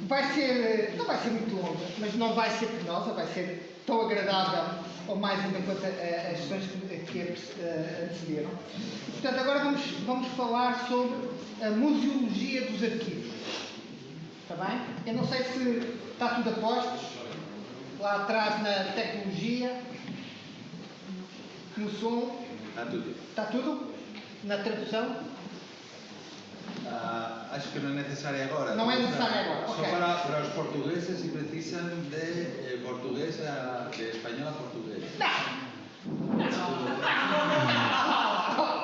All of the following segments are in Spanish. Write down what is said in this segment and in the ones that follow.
não vai ser muito longa, mas não vai ser penosa, vai ser tão agradável ou mais ainda quanto as sessões que antecederam. Portanto, agora vamos falar sobre a museologia dos arquivos. Está bem? Eu não sei se está tudo a postos, lá atrás na tecnologia, no som. Está tudo. Está tudo? Na tradução? Acho que não é necessário agora. Não é necessário agora, Só ok. para os portugueses se precisam de português de espanhol a português.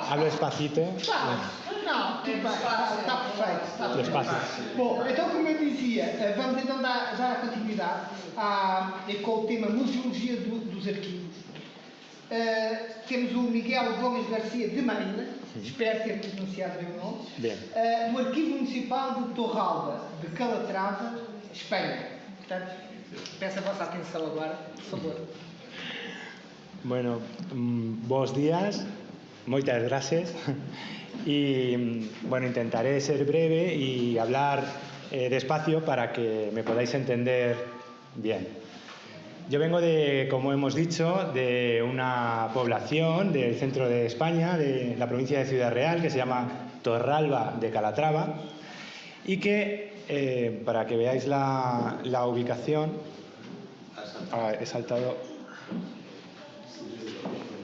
Hablo despacito. Não, está perfeito. Despacio. Bom, então como eu dizia, vamos então dar continuidade com o tema Museologia dos Arquivos. Temos o Miguel Gomes Garcia de Marina, espero ter pronunciado bem o nome, no Arquivo Municipal de Torralba, de Calatrava, Espanha. Portanto, peço a vossa atenção agora, por favor. Bueno, buenos días, muchas gracias. Y bueno, intentaré ser breve y hablar despacio para que me podáis entender bien. Yo vengo de, como hemos dicho, de una población del centro de España, de la provincia de Ciudad Real, que se llama Torralba de Calatrava, y que, para que veáis la ubicación, he saltado,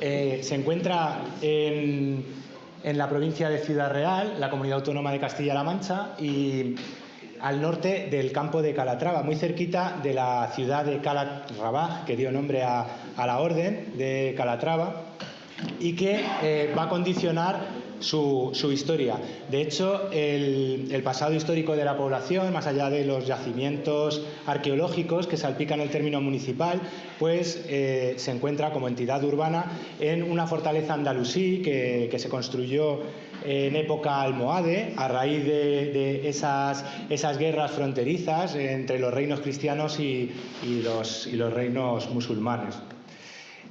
se encuentra en la provincia de Ciudad Real, la comunidad autónoma de Castilla-La Mancha, y al norte del campo de Calatrava, muy cerquita de la ciudad de Calatrava, que dio nombre a la orden de Calatrava, y que va a condicionar su historia. De hecho, el pasado histórico de la población, más allá de los yacimientos arqueológicos que salpican el término municipal, pues se encuentra como entidad urbana en una fortaleza andalusí que se construyó en época almohade a raíz de esas guerras fronterizas entre los reinos cristianos y los reinos musulmanes.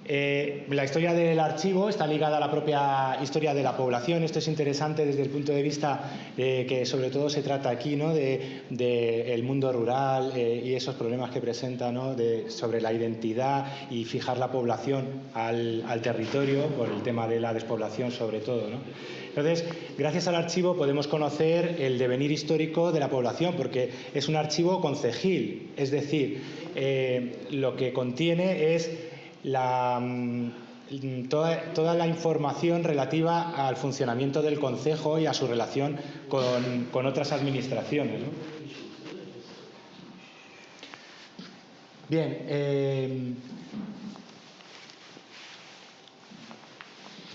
La historia del archivo está ligada a la propia historia de la población. Esto es interesante desde el punto de vista de que sobre todo se trata aquí, ¿no?, de el mundo rural y esos problemas que presenta, ¿no?, sobre la identidad y fijar la población al territorio por el tema de la despoblación sobre todo, ¿no? Entonces, gracias al archivo podemos conocer el devenir histórico de la población, porque es un archivo concejil, es decir, lo que contiene es toda la información relativa al funcionamiento del concejo y a su relación con otras administraciones, ¿no? Bien,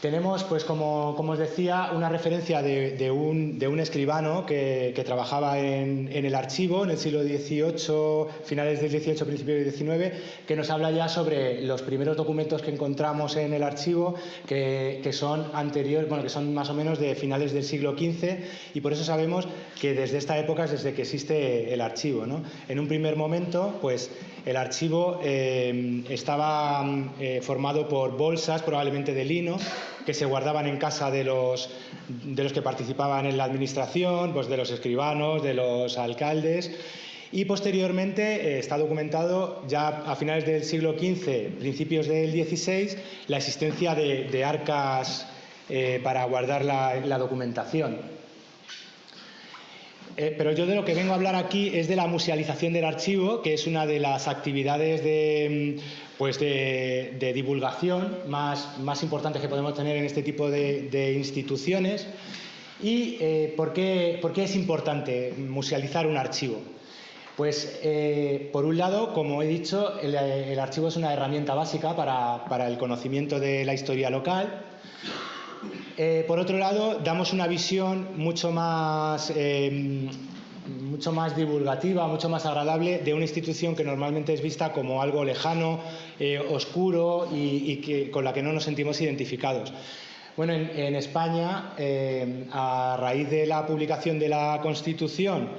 tenemos, pues como os decía, una referencia de un escribano que trabajaba en el archivo en el siglo XVIII, finales del XVIII, principios del XIX, que nos habla ya sobre los primeros documentos que encontramos en el archivo, que son anteriores, bueno, que son más o menos de finales del siglo XV, y por eso sabemos que desde esta época es desde que existe el archivo, ¿no? En un primer momento, pues el archivo estaba formado por bolsas, probablemente de lino, que se guardaban en casa de los que participaban en la administración, pues de los escribanos, de los alcaldes, y posteriormente está documentado ya a finales del siglo XV, principios del XVI, la existencia de arcas para guardar la documentación. Pero yo de lo que vengo a hablar aquí es de la musealización del archivo, que es una de las actividades de divulgación más importantes que podemos tener en este tipo de instituciones. ¿Y por qué es importante musealizar un archivo? Pues, por un lado, como he dicho, el archivo es una herramienta básica para el conocimiento de la historia local. Por otro lado, damos una visión mucho más divulgativa, mucho más agradable de una institución que normalmente es vista como algo lejano, oscuro y con la que no nos sentimos identificados. Bueno, en España, a raíz de la publicación de la Constitución,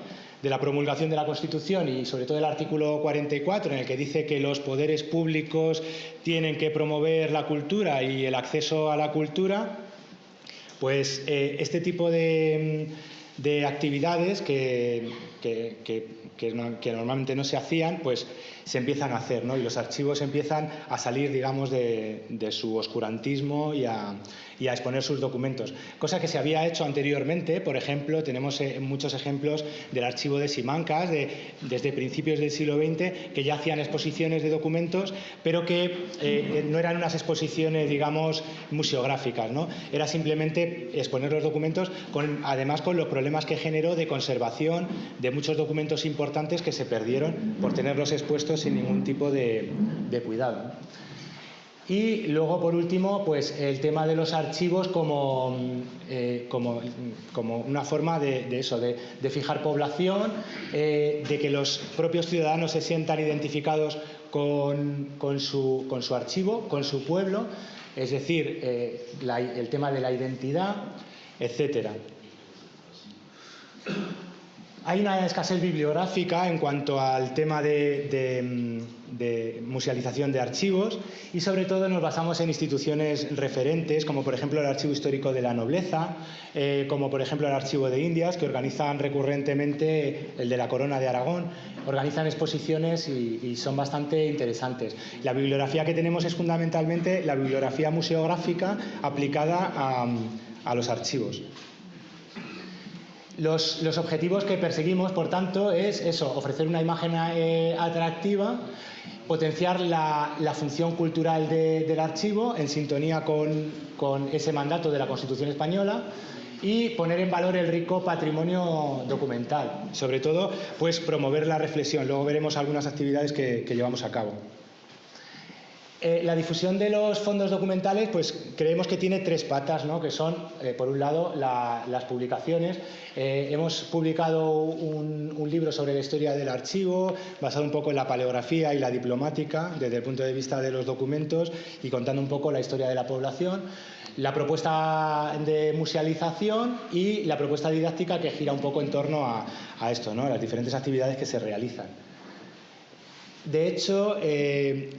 de la promulgación de la Constitución y sobre todo el artículo 44, en el que dice que los poderes públicos tienen que promover la cultura y el acceso a la cultura, pues este tipo de de actividades que normalmente no se hacían, pues se empiezan a hacer, ¿no? Y los archivos empiezan a salir, digamos, de su oscurantismo y a exponer sus documentos. Cosa que se había hecho anteriormente. Por ejemplo, tenemos muchos ejemplos del archivo de Simancas, desde principios del siglo XX, que ya hacían exposiciones de documentos, pero que no eran unas exposiciones, digamos, museográficas, ¿no? Era simplemente exponer los documentos, además con los problemas que generó de conservación de muchos documentos importantes que se perdieron por tenerlos expuestos sin ningún tipo de cuidado, ¿no? Y luego, por último, pues el tema de los archivos como una forma de fijar población, de que los propios ciudadanos se sientan identificados con su archivo, con su pueblo, es decir, el tema de la identidad, etcétera. Hay una escasez bibliográfica en cuanto al tema de musealización de archivos, y sobre todo nos basamos en instituciones referentes, como por ejemplo el Archivo Histórico de la Nobleza, como por ejemplo el Archivo de Indias, que organizan recurrentemente, el de la Corona de Aragón, organizan exposiciones y son bastante interesantes. La bibliografía que tenemos es fundamentalmente la bibliografía museográfica aplicada a los archivos. Los objetivos que perseguimos, por tanto, es eso: ofrecer una imagen atractiva, potenciar la función cultural del archivo en sintonía con ese mandato de la Constitución española, y poner en valor el rico patrimonio documental. Sobre todo, pues promover la reflexión. Luego veremos algunas actividades que llevamos a cabo. La difusión de los fondos documentales, pues creemos que tiene tres patas, ¿no? Que son, por un lado, las publicaciones. Hemos publicado un libro sobre la historia del archivo, basado un poco en la paleografía y la diplomática, desde el punto de vista de los documentos, y contando un poco la historia de la población. La propuesta de musealización y la propuesta didáctica, que gira un poco en torno a esto, ¿no? Las diferentes actividades que se realizan. De hecho,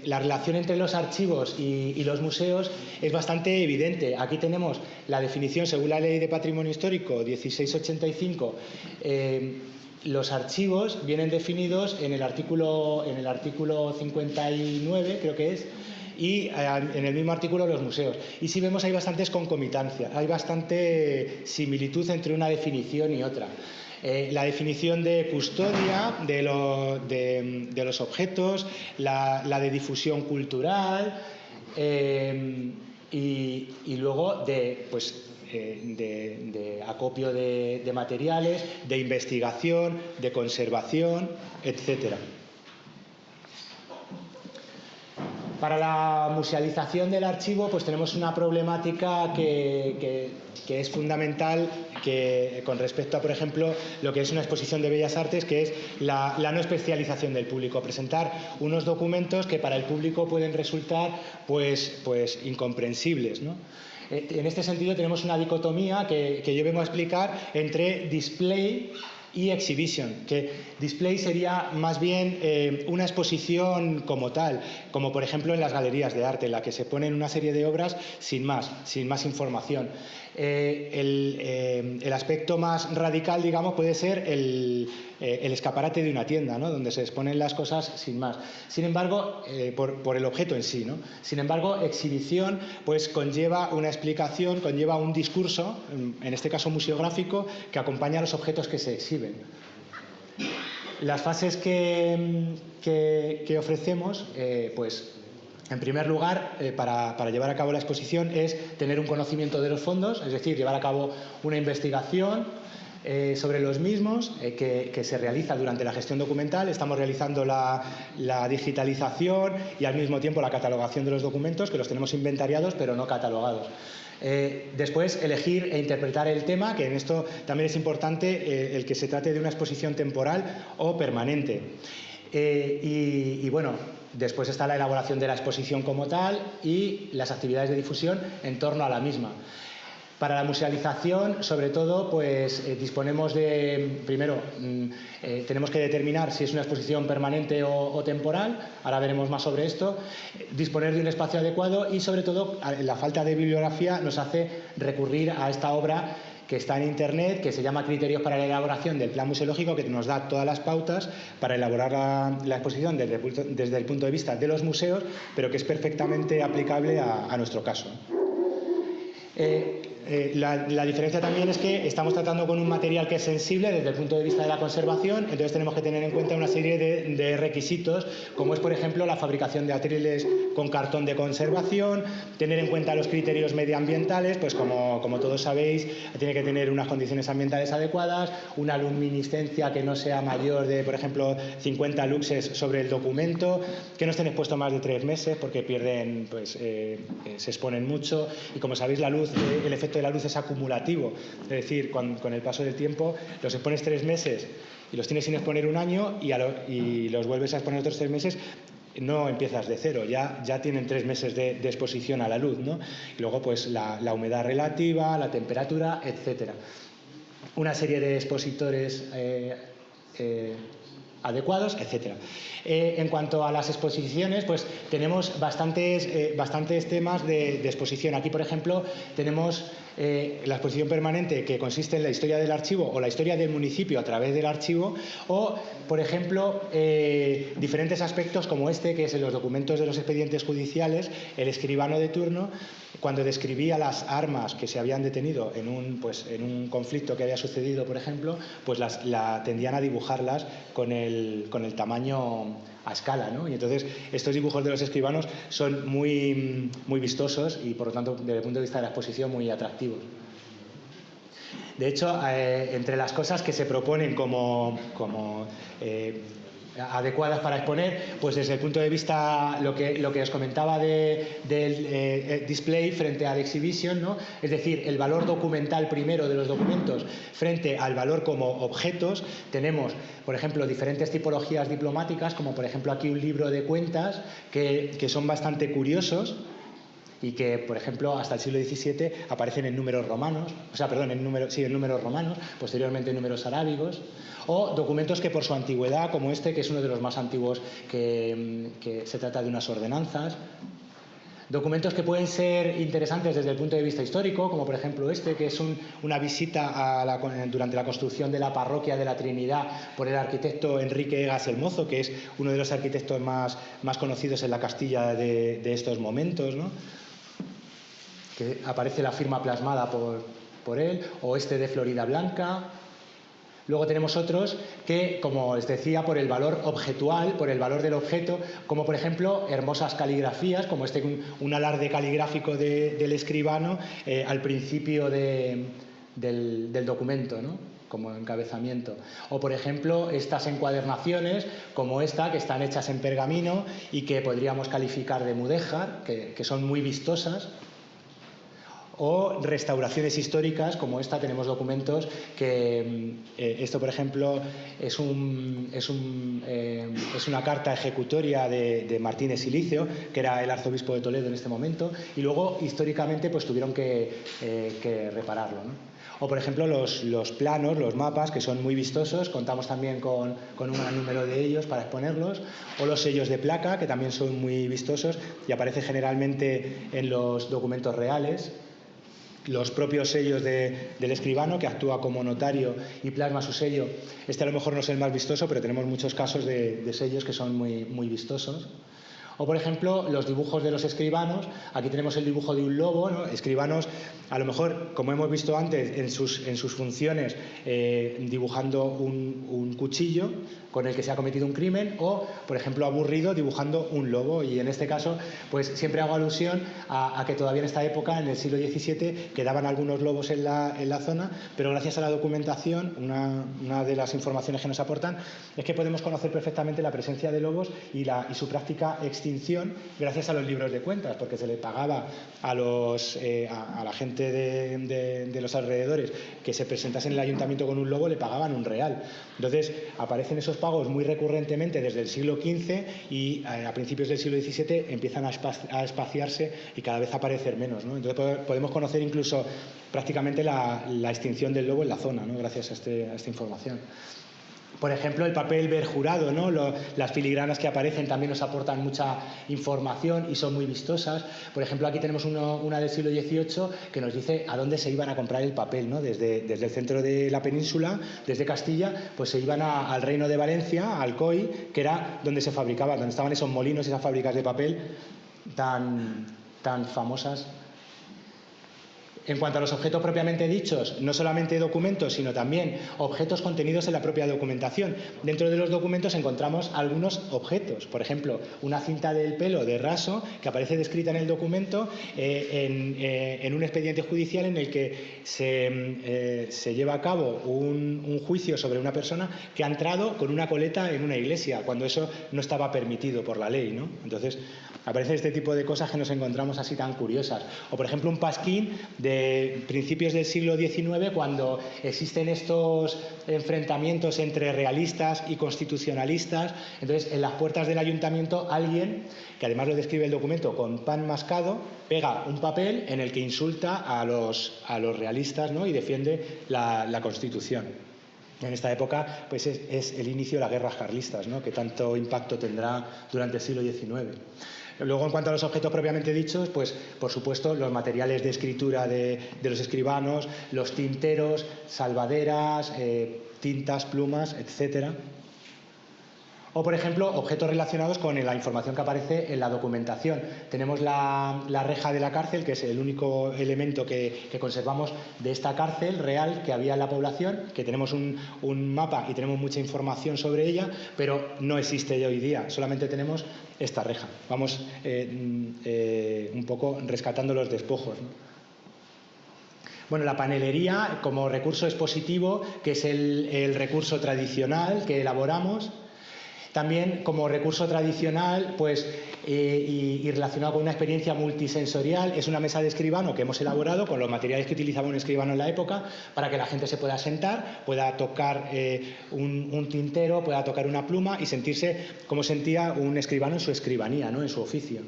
la relación entre los archivos y los museos es bastante evidente. Aquí tenemos la definición según la Ley de Patrimonio Histórico 1685. Los archivos vienen definidos en el artículo 59, creo que es, y en el mismo artículo los museos. Y si vemos, hay bastantes concomitancias, hay bastante similitud entre una definición y otra. La definición de custodia de los objetos, la de difusión cultural, y luego de acopio de materiales, de investigación, de conservación, etcétera. Para la musealización del archivo, pues tenemos una problemática que es fundamental, con respecto a, por ejemplo, lo que es una exposición de Bellas Artes, que es la no especialización del público. Presentar unos documentos que para el público pueden resultar pues incomprensibles, ¿no? En este sentido tenemos una dicotomía que yo vengo a explicar entre display y exhibition, que display sería más bien una exposición como tal, como por ejemplo en las galerías de arte, en la que se ponen una serie de obras sin más información. El aspecto más radical, digamos, puede ser el escaparate de una tienda, ¿no? Donde se exponen las cosas sin más. Sin embargo, por el objeto en sí, ¿no? Sin embargo, exhibición pues conlleva una explicación, conlleva un discurso, en este caso museográfico, que acompaña a los objetos que se exhiben. Las fases que ofrecemos, pues en primer lugar, para llevar a cabo la exposición, es tener un conocimiento de los fondos, es decir, llevar a cabo una investigación sobre los mismos, que se realiza durante la gestión documental. Estamos realizando la digitalización y al mismo tiempo la catalogación de los documentos, que los tenemos inventariados pero no catalogados. Después, elegir e interpretar el tema, que en esto también es importante el que se trate de una exposición temporal o permanente. Y bueno, después está la elaboración de la exposición como tal y las actividades de difusión en torno a la misma. Para la musealización, sobre todo, pues disponemos primero, tenemos que determinar si es una exposición permanente o temporal. Ahora veremos más sobre esto. Disponer de un espacio adecuado y, sobre todo, la falta de bibliografía nos hace recurrir a esta obra que está en Internet, que se llama Criterios para la elaboración del plan museológico, que nos da todas las pautas para elaborar la exposición desde el punto de vista de los museos, pero que es perfectamente aplicable a nuestro caso. La diferencia también es que estamos tratando con un material que es sensible desde el punto de vista de la conservación, entonces tenemos que tener en cuenta una serie de requisitos, como es, por ejemplo, la fabricación de atriles con cartón de conservación, tener en cuenta los criterios medioambientales, pues como todos sabéis, tiene que tener unas condiciones ambientales adecuadas, una luminiscencia que no sea mayor de, por ejemplo, 50 luxes sobre el documento, que no estén expuestos más de 3 meses porque pierden, pues se exponen mucho, y como sabéis, la luz, el efecto de la luz es acumulativo, es decir, con el paso del tiempo los expones 3 meses y los tienes sin exponer un año y los vuelves a exponer otros 3 meses, no empiezas de cero, ya tienen 3 meses de exposición a la luz, ¿no? Y luego pues la humedad relativa, la temperatura, etcétera. Una serie de expositores adecuados, etcétera. En cuanto a las exposiciones, pues tenemos bastantes temas de exposición. Aquí, por ejemplo, tenemos la exposición permanente, que consiste en la historia del archivo o la historia del municipio a través del archivo, o, por ejemplo, diferentes aspectos como este, que es en los documentos de los expedientes judiciales, el escribano de turno, cuando describía las armas que se habían detenido en un conflicto que había sucedido, por ejemplo, pues tendían a dibujarlas con el tamaño a escala, ¿no? Y entonces estos dibujos de los escribanos son muy, muy vistosos y, por lo tanto, desde el punto de vista de la exposición, muy atractivos. De hecho, entre las cosas que se proponen como adecuadas para exponer, pues desde el punto de vista lo que os comentaba del display frente al exhibition, ¿no? Es decir, el valor documental primero de los documentos frente al valor como objetos. Tenemos, por ejemplo, diferentes tipologías diplomáticas, como por ejemplo aquí un libro de cuentas que son bastante curiosos y que, por ejemplo, hasta el siglo XVII aparecen en números romanos, en números romanos, posteriormente en números arábigos, o documentos que por su antigüedad, como este, que es uno de los más antiguos, que se trata de unas ordenanzas. Documentos que pueden ser interesantes desde el punto de vista histórico, como por ejemplo este, que es una visita durante la construcción de la parroquia de la Trinidad por el arquitecto Enrique Egas el Mozo, que es uno de los arquitectos más conocidos en la Castilla de estos momentos, ¿no? Que aparece la firma plasmada por él, o este de Florida Blanca. Luego tenemos otros que, como os decía, por el valor objetual, por el valor del objeto, como por ejemplo hermosas caligrafías, como un alarde caligráfico del escribano al principio del documento, ¿no? Como encabezamiento. O por ejemplo estas encuadernaciones, como esta, que están hechas en pergamino y que podríamos calificar de mudéjar, que son muy vistosas. O restauraciones históricas, como esta. Tenemos documentos que esto, por ejemplo, es una carta ejecutoria de Martínez Silicio, que era el arzobispo de Toledo en este momento, y luego históricamente pues tuvieron que repararlo, ¿no? O por ejemplo los planos, los mapas, que son muy vistosos, contamos también con un gran número de ellos para exponerlos, o los sellos de placa, que también son muy vistosos y aparecen generalmente en los documentos reales. Los propios sellos del escribano, que actúa como notario y plasma su sello. Este a lo mejor no es el más vistoso, pero tenemos muchos casos de sellos que son muy, muy vistosos. O, por ejemplo, los dibujos de los escribanos. Aquí tenemos el dibujo de un lobo, ¿no? Escribanos, a lo mejor, como hemos visto antes, en sus funciones, dibujando un cuchillo con el que se ha cometido un crimen, o, por ejemplo, aburrido, dibujando un lobo. Y en este caso, pues siempre hago alusión a que todavía en esta época, en el siglo XVII, quedaban algunos lobos en la zona, pero gracias a la documentación, una de las informaciones que nos aportan es que podemos conocer perfectamente la presencia de lobos y su práctica extinción gracias a los libros de cuentas, porque se le pagaba a la gente de los alrededores que se presentase en el ayuntamiento con un lobo, le pagaban un real. Entonces aparecen esos pagos muy recurrentemente desde el siglo XV y a principios del siglo XVII empiezan a espaciarse y cada vez aparecer menos, ¿no? Entonces podemos conocer incluso prácticamente la extinción del lobo en la zona, ¿no? Gracias a esta información. Por ejemplo, el papel verjurado, ¿no? Las filigranas que aparecen también nos aportan mucha información y son muy vistosas. Por ejemplo, aquí tenemos una del siglo XVIII que nos dice a dónde se iban a comprar el papel, ¿no? Desde el centro de la península, desde Castilla, pues se iban al reino de Valencia, a Alcoy, que era donde se fabricaba, donde estaban esos molinos, esas fábricas de papel tan famosas. En cuanto a los objetos propiamente dichos, no solamente documentos, sino también objetos contenidos en la propia documentación. Dentro de los documentos encontramos algunos objetos. Por ejemplo, una cinta del pelo de raso que aparece descrita en el documento en un expediente judicial en el que se lleva a cabo un juicio sobre una persona que ha entrado con una coleta en una iglesia, cuando eso no estaba permitido por la ley, ¿no? Entonces, aparecen este tipo de cosas que nos encontramos así tan curiosas. O, por ejemplo, un pasquín de principios del siglo XIX, cuando existen estos enfrentamientos entre realistas y constitucionalistas. Entonces, en las puertas del ayuntamiento, alguien, que además lo describe el documento con pan mascado, pega un papel en el que insulta a los realistas, ¿no? Y defiende la Constitución. En esta época, pues es el inicio de las guerras carlistas, ¿no? Que tanto impacto tendrá durante el siglo XIX. Luego, en cuanto a los objetos propiamente dichos, pues por supuesto los materiales de escritura de los escribanos, los tinteros, salvaderas, tintas, plumas, etcétera. O, por ejemplo, objetos relacionados con la información que aparece en la documentación. Tenemos la reja de la cárcel, que es el único elemento que conservamos de esta cárcel real que había en la población, que tenemos un mapa y tenemos mucha información sobre ella, pero no existe hoy día, solamente tenemos esta reja. Vamos un poco rescatando los despojos, ¿no? Bueno, la panelería como recurso expositivo, que es el recurso tradicional que elaboramos. También como recurso tradicional, pues, y relacionado con una experiencia multisensorial, es una mesa de escribano que hemos elaborado con los materiales que utilizaba un escribano en la época, para que la gente se pueda sentar, pueda tocar un tintero, pueda tocar una pluma y sentirse como sentía un escribano en su escribanía, ¿no? En su oficio.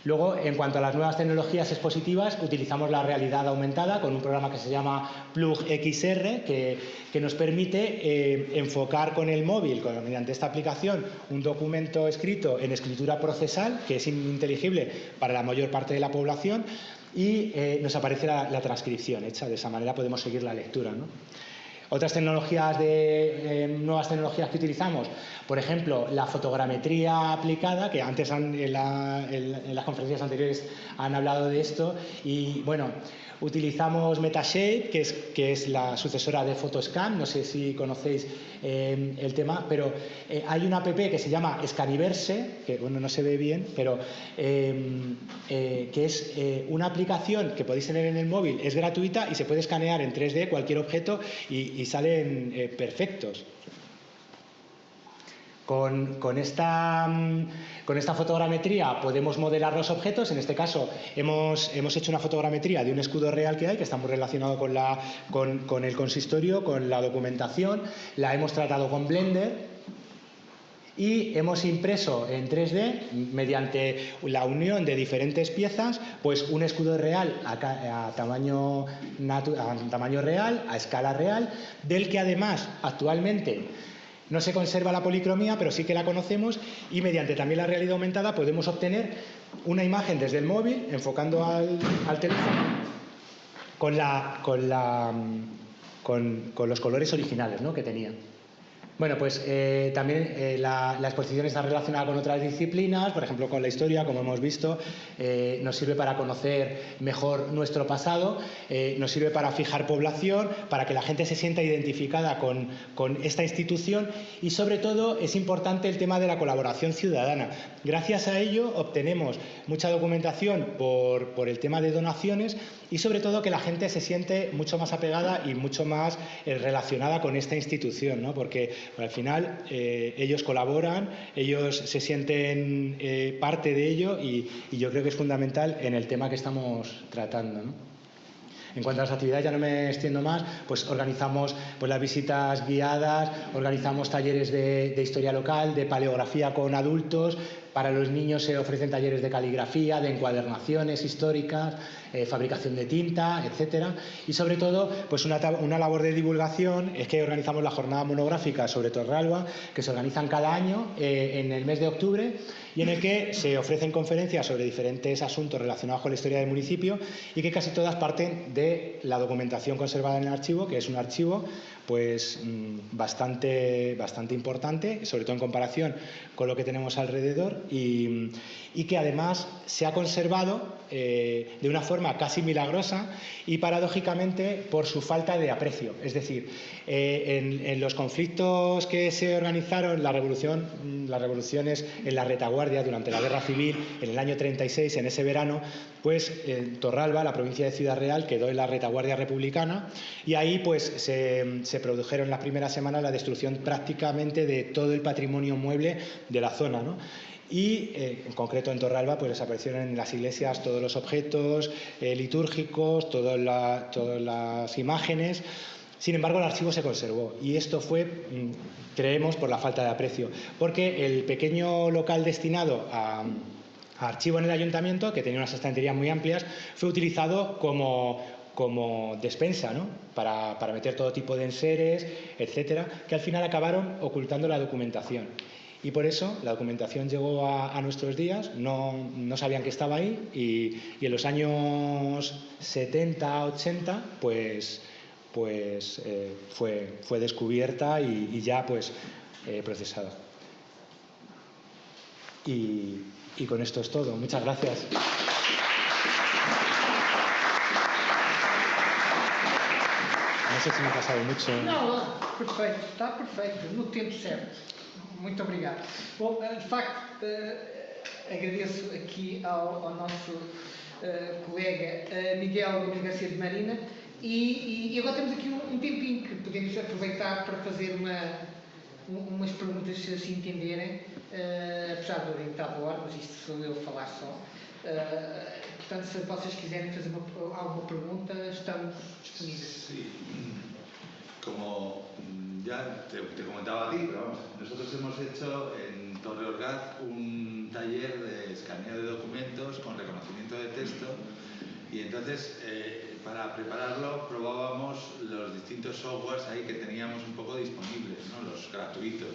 Luego, en cuanto a las nuevas tecnologías expositivas, utilizamos la realidad aumentada con un programa que se llama Plug XR, que nos permite enfocar con el móvil, mediante esta aplicación, un documento escrito en escritura procesal, que es ininteligible para la mayor parte de la población, y nos aparece la transcripción hecha. De esa manera podemos seguir la lectura, ¿no? Otras tecnologías nuevas tecnologías que utilizamos, por ejemplo, la fotogrametría aplicada, que antes en las conferencias anteriores han hablado de esto, y bueno, utilizamos Metashape, que es la sucesora de Photoscan. No sé si conocéis el tema, pero hay una app que se llama Scaniverse, que bueno, no se ve bien, pero que es una aplicación que podéis tener en el móvil, es gratuita y se puede escanear en 3D cualquier objeto y salen perfectos. Con esta fotogrametría podemos modelar los objetos. En este caso hemos hecho una fotogrametría de un escudo real que hay, que está muy relacionado con el consistorio, con la documentación. La hemos tratado con Blender y hemos impreso en 3D, mediante la unión de diferentes piezas, pues un escudo real a tamaño real, a escala real, del que además actualmente no se conserva la policromía, pero sí que la conocemos, y mediante también la realidad aumentada podemos obtener una imagen desde el móvil, enfocando al teléfono, con los colores originales, ¿no? Que tenía. Bueno, pues también la exposición está relacionada con otras disciplinas, por ejemplo con la historia, como hemos visto. Nos sirve para conocer mejor nuestro pasado, nos sirve para fijar población, para que la gente se sienta identificada con esta institución, y sobre todo es importante el tema de la colaboración ciudadana. Gracias a ello obtenemos mucha documentación por el tema de donaciones, y sobre todo que la gente se siente mucho más apegada y mucho más relacionada con esta institución, ¿no? Porque al final ellos colaboran, ellos se sienten parte de ello, y yo creo que es fundamental en el tema que estamos tratando, ¿no? En cuanto a las actividades, ya no me extiendo más, pues organizamos las visitas guiadas, organizamos talleres de historia local, de paleografía con adultos. Para los niños se ofrecen talleres de caligrafía, de encuadernaciones históricas, fabricación de tinta, etcétera. Y sobre todo, pues una labor de divulgación es que organizamos la jornada monográfica sobre Torralba, que se organizan cada año en el mes de octubre, y en el que se ofrecen conferencias sobre diferentes asuntos relacionados con la historia del municipio y que casi todas parten de la documentación conservada en el archivo, que es un archivo pues bastante importante, sobre todo en comparación con lo que tenemos alrededor, y que además se ha conservado de una forma casi milagrosa y paradójicamente por su falta de aprecio. Es decir, en los conflictos que se organizaron, las revoluciones en la retaguardia durante la Guerra Civil, en el año 36, en ese verano, pues Torralba, la provincia de Ciudad Real, quedó en la retaguardia republicana, y ahí pues se produjeron las primeras semanas la destrucción prácticamente de todo el patrimonio mueble de la zona, ¿no? Y en concreto en Torralba pues desaparecieron en las iglesias todos los objetos litúrgicos, todas las imágenes. Sin embargo, el archivo se conservó, y esto fue, creemos, por la falta de aprecio, porque el pequeño local destinado a archivo en el ayuntamiento, que tenía unas estanterías muy amplias, fue utilizado como despensa, ¿no? para meter todo tipo de enseres, etcétera, que al final acabaron ocultando la documentación. Y por eso la documentación llegó a nuestros días, no sabían que estaba ahí, y en los años 70, 80, pues fue descubierta y ya pues procesada. Y con esto es todo. Muchas gracias. No sei se me ha passado mucho. Não, perfeito, está perfeito, no tempo certo. Muito obrigado. Bom, de facto, agradeço aqui ao nosso colega Miguel Gomes Garcia de Marina, e agora temos aqui um tempinho que podemos aproveitar para fazer umas perguntas, se assim entenderem, apesar do horário estar boa, mas isto sou eu a falar só. Portanto, se vocês quiserem fazer alguma pergunta, estamos disponíveis. Sí, como ya te comentaba a ti, pero vamos, nosotros hemos hecho en Torre Orgaz un taller de escaneo de documentos con reconocimiento de texto, y entonces para prepararlo probábamos los distintos softwares ahí que teníamos un poco disponibles, ¿no? Los gratuitos.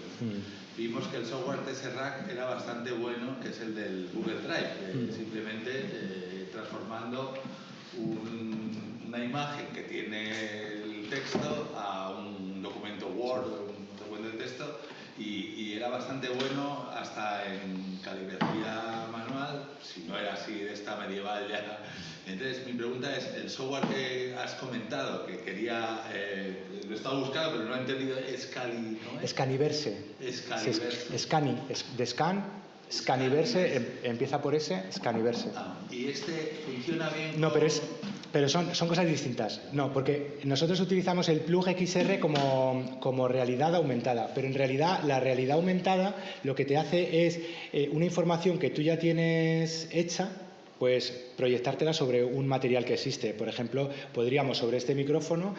Vimos que el software Tesseract era bastante bueno, que es el del Google Drive, simplemente transformando una imagen que tiene el texto a un documento Word, un documento de texto, y era bastante bueno hasta en caligrafía manual, si no era así de esta medieval ya. Entonces mi pregunta es, el software que has comentado, que quería, lo he estado buscando pero no he entendido, ¿no es? Scaniverse. Scaniverse. Scani, de scan, Scaniverse, empieza por S, Scaniverse. ¿Y este funciona bien? No, pero son cosas distintas. No, porque nosotros utilizamos el plug XR como realidad aumentada, pero en realidad la realidad aumentada lo que te hace es una información que tú ya tienes hecha, pues proyectártela sobre un material que existe. Por ejemplo, podríamos sobre este micrófono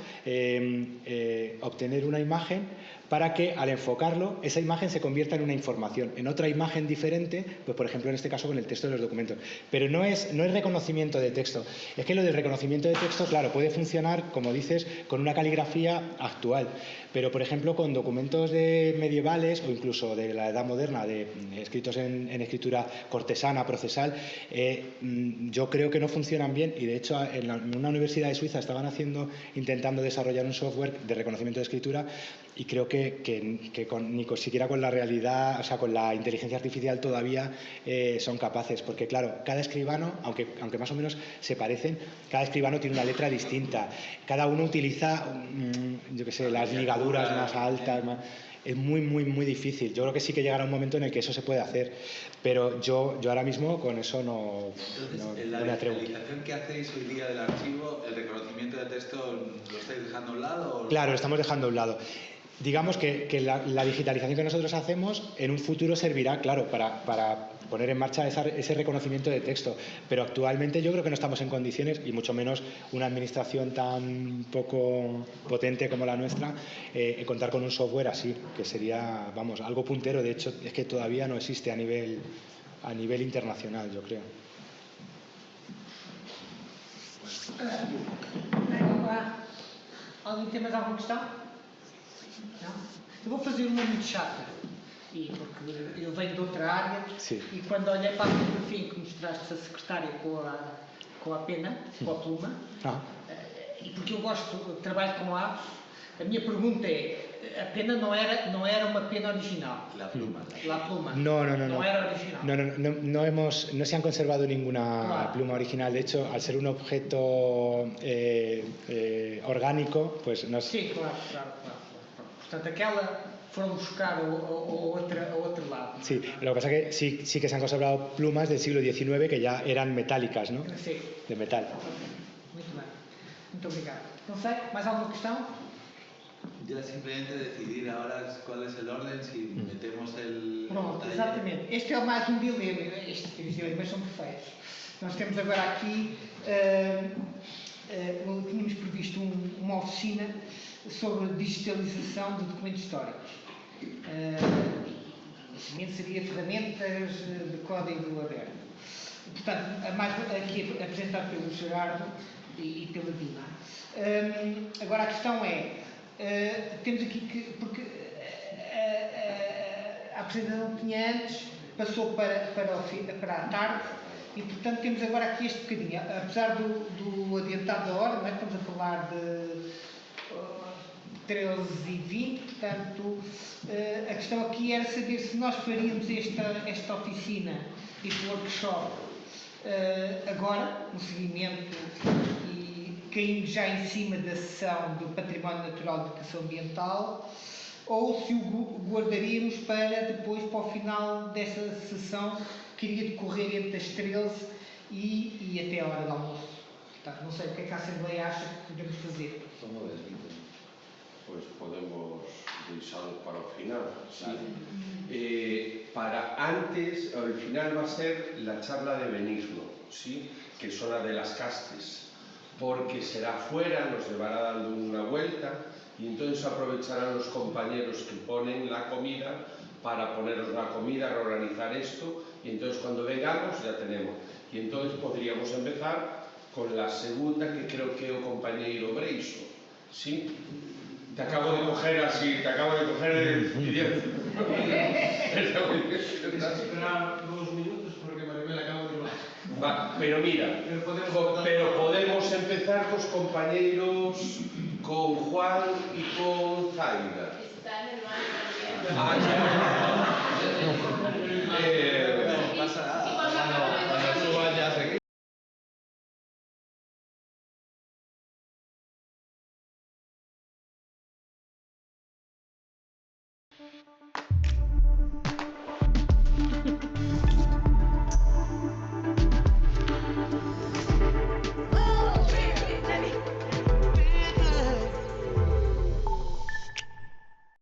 obtener una imagen para que al enfocarlo, esa imagen se convierta en una información, en otra imagen diferente, pues por ejemplo en este caso con el texto de los documentos. Pero no es reconocimiento de texto. Es que lo del reconocimiento de texto, claro, puede funcionar, como dices, con una caligrafía actual, pero por ejemplo con documentos medievales o incluso de la edad moderna, escritos en escritura cortesana, procesal, yo creo que no funcionan bien, y de hecho en una universidad de Suiza estaban intentando desarrollar un software de reconocimiento de escritura, y creo que ni siquiera con la realidad, o sea, con la inteligencia artificial todavía son capaces, porque claro, cada escribano, aunque más o menos se parecen, cada escribano tiene una letra distinta, cada uno utiliza, yo qué sé, las ligaduras más altas, es muy, muy, muy difícil. Yo creo que sí que llegará un momento en el que eso se puede hacer, pero yo ahora mismo con eso no me atrevo. ¿La digitalización que hacéis hoy día del archivo, el reconocimiento de texto, lo estáis dejando a un lado? Claro, lo estamos dejando a un lado. Digamos que la digitalización que nosotros hacemos en un futuro servirá, claro, para poner en marcha ese reconocimiento de texto, pero actualmente yo creo que no estamos en condiciones, y mucho menos una administración tan poco potente como la nuestra, contar con un software así, que sería, vamos, algo puntero. De hecho, es que todavía no existe a nivel internacional, yo creo. Alguém tem mais alguma questão? Não? Eu vou fazer uma muito chata, porque eu venho de outra área. Sim. E quando olhei para a fotografia que mostraste a secretária com a pena, com a pluma, e porque eu gosto, trabalho com aves, a minha pergunta é, a pena não era uma pena original. La pluma. La pluma. No era original. No se han conservado ninguna Claro. pluma original. De hecho, al ser un objeto orgánico, pues no sé. Sim, claro. Portanto, aquela foram buscar a outro lado. Sí, lo que pasa es que sí que se han conservado plumas del siglo XIX que ya eran metálicas, ¿no? Sim. De metal. Muito bem. Muito obrigado. Não sei, mais alguma questão? Ya simplemente decidir ahora cuál es el orden, si metemos el... Pronto, taller. exatamente. Este é mais um dilema. Estes dilemas são perfeitos. Nós temos agora aqui, tínhamos previsto uma oficina sobre digitalização de documentos históricos. Basicamente seria ferramentas de código aberto. Portanto, aqui apresentado pelo Gerardo e pela Dina. Agora a questão é, temos aqui que, porque a apresentação que tinha antes passou para a tarde e portanto temos agora aqui este bocadinho, apesar do adiantado da hora, não é? Estamos a falar de 13h20, portanto a questão aqui era saber se nós faríamos esta oficina, este workshop agora, no seguimento e caindo já em cima da sessão do Património Natural de Educação Ambiental, ou se o guardaríamos para depois, para o final dessa sessão, que iria decorrer entre as 13 e até a hora do almoço. Portanto, não sei o que é que a Assembleia acha que podemos fazer. Pues podemos revisarlo para el final. ¿Sí? Para antes, al final va a ser la charla de Benigno, ¿sí? Que son las de las castes, porque será fuera, nos llevará dando una vuelta y entonces aprovecharán los compañeros que ponen la comida para poneros la comida, reorganizar esto y entonces cuando vengamos ya tenemos. Y entonces podríamos empezar con la segunda que creo que o compañero Breiso, ¿sí? Te acabo de coger así, el idiota. Esperar 2 minutos porque Maribel acaba de ir. Pero mira, pero podemos empezar con los compañeros, con Juan y con Zaida. Está en el baño también.